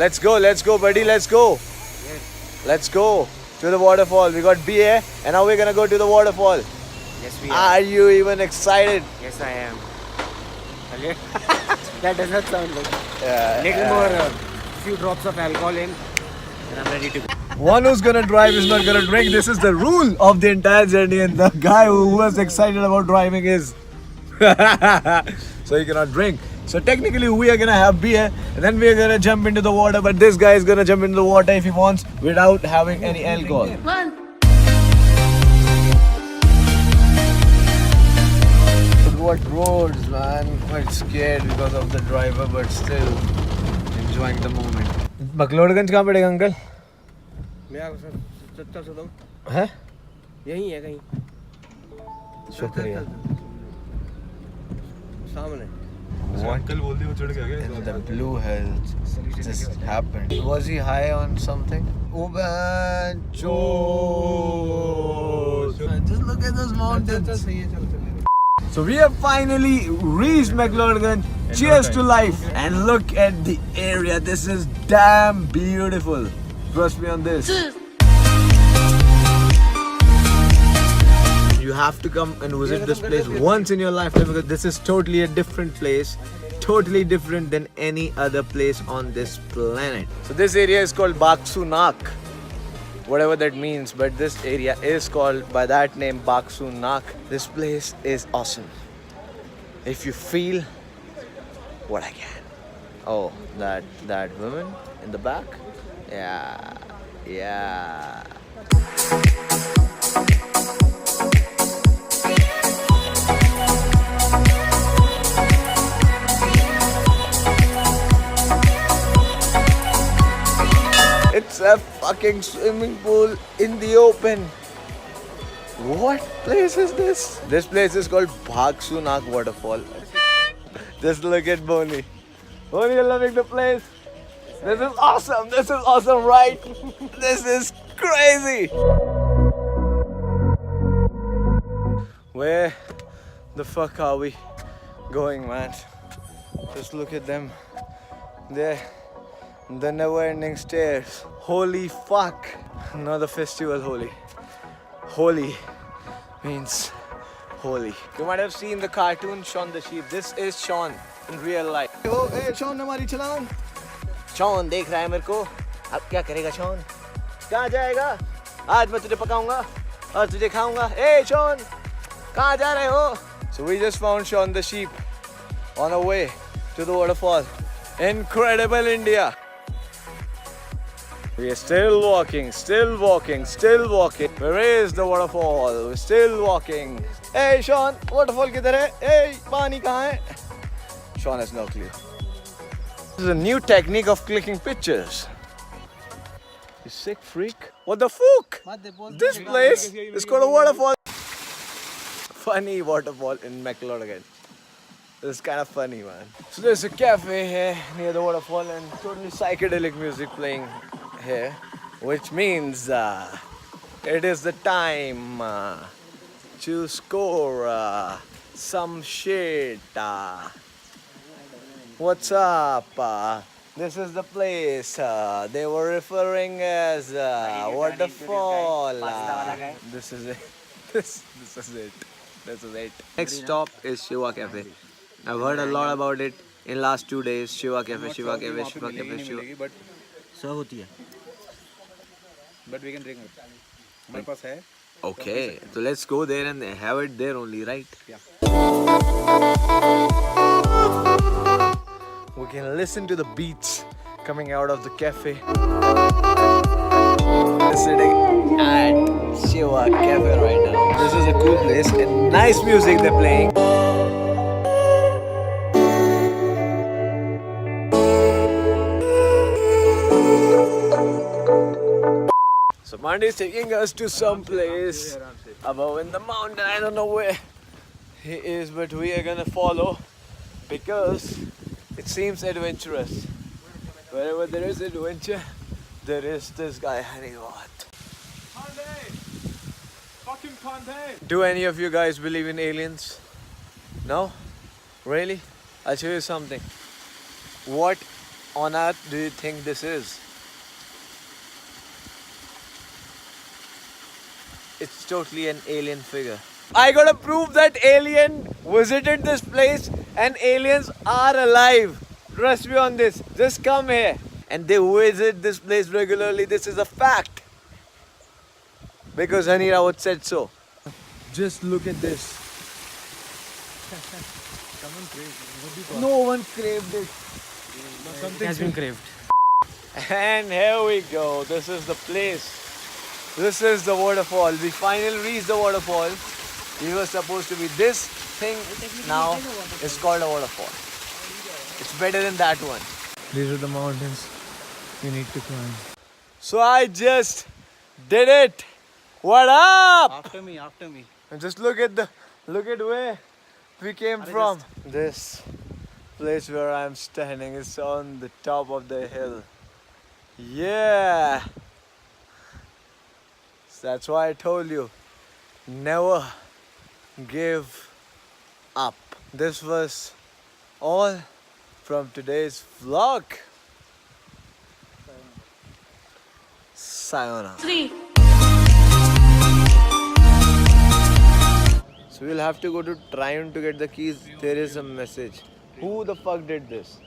let's go, buddy, let's go. Yes. Let's go to the waterfall. We got BA and now we're gonna go to the waterfall. Yes, we are. Are you even excited? Yes, I am. That does not sound good. Yeah. Little more, few drops of alcohol in, and I'm ready to go. One who's gonna drive is not gonna drink. This is the rule of the entire journey, and the guy who was excited about driving is so he cannot drink. So technically we are gonna have beer and then we are gonna jump into the water, but this guy is gonna jump into the water if he wants without having any alcohol. What roads, man. Quite scared because of the driver, but still enjoying the moment. McLeodganj कहाँ पड़ेगा uncle? मैं चल सकता हूँ. हैं? यहीं है कहीं. शुक्रिया. सामने. Uncle बोल दिया वो चढ़ गया क्या? The blue hills just happened. Was he high on something? Oh man, just look at those mountains. So we have finally reached McLeodganj. Cheers to life. And look at the area. This is damn beautiful. Trust me on this. You have to come and visit this place once in your lifetime because this is totally a different place. Totally different than any other place on this planet. So this area is called Bhagsunag. Whatever that means, but this area is called by that name, Bhagsunag. This place is awesome. If you feel what I can. Oh, that woman in the back? Yeah. It's a fucking swimming pool in the open. What place is this? This place is called Bhagsunag waterfall. Just look at Boni. Boni, you're loving the place. This is awesome, right? This is crazy. Where the fuck are we going, man? Just look at them. There. The never-ending stairs. Holy fuck. Not the festival Holi. Holi means holy. You might have seen the cartoon Shaun the Sheep. This is Shaun in real life. Oh, hey, Shaun, हमारी चलान. Shaun देख रहा है मेरे को. अब क्या करेगा Shaun? कहाँ जाएगा? आज मैं तुझे पकाऊंगा और तुझे खाऊंगा. Hey, Shaun, कहाँ जा रहे हो? So we just found Shaun the Sheep on our way to the waterfall. Incredible India. We are still walking. Where is the waterfall? We're still walking. Hey, Shaun, waterfall किधर है? Hey, पानी कहाँ है? Shaun has no clue. This is a new technique of clicking pictures. You sick freak. What the fuck? This place is called a waterfall. Funny waterfall in McLeodganj. This is kind of funny, man. So there's a cafe here near the waterfall and totally psychedelic music playing here, which means it is the time to score some shit. What's up? This is the place they were referring as waterfall. This is it. This is it. Next stop is Shiva Cafe. I've heard a lot about it in last 2 days. Shiva Cafe. But so होती है. But we can drink it. हमारे पास है. Okay, so let's go there and have it there only, right? Yeah. We can listen to the beats coming out of the cafe. Sitting at Shiva Cafe right now. This is a cool place and nice music they're playing. So Mandy is taking us to some place above in the mountain. I don't know where he is, but we are gonna follow because it seems adventurous. Wherever there is adventure, there is this guy hanging out. Do any of you guys believe in aliens? No? Really? I'll show you something. What on earth do you think this is? It's totally an alien figure. I gotta prove that alien visited this place and aliens are alive. Trust me on this. Just come here. And they visit this place regularly. This is a fact. Because Hani Rawat said so. Just look at this. Someone craved. No one craved it. It has been craved. And here we go. This is the place. This is the waterfall. We finally reached the waterfall. We were supposed to be this thing. Now it's called a waterfall. It's better than that one. These are the mountains we need to climb. So I just did it. What up? After me, after me. And just look at where we came from. This place where I'm standing is on the top of the hill. Yeah. That's why I told you, never give up. This was all from today's vlog. Sayonara. So we'll have to go to Triumph to get the keys. There is a message. Who the fuck did this?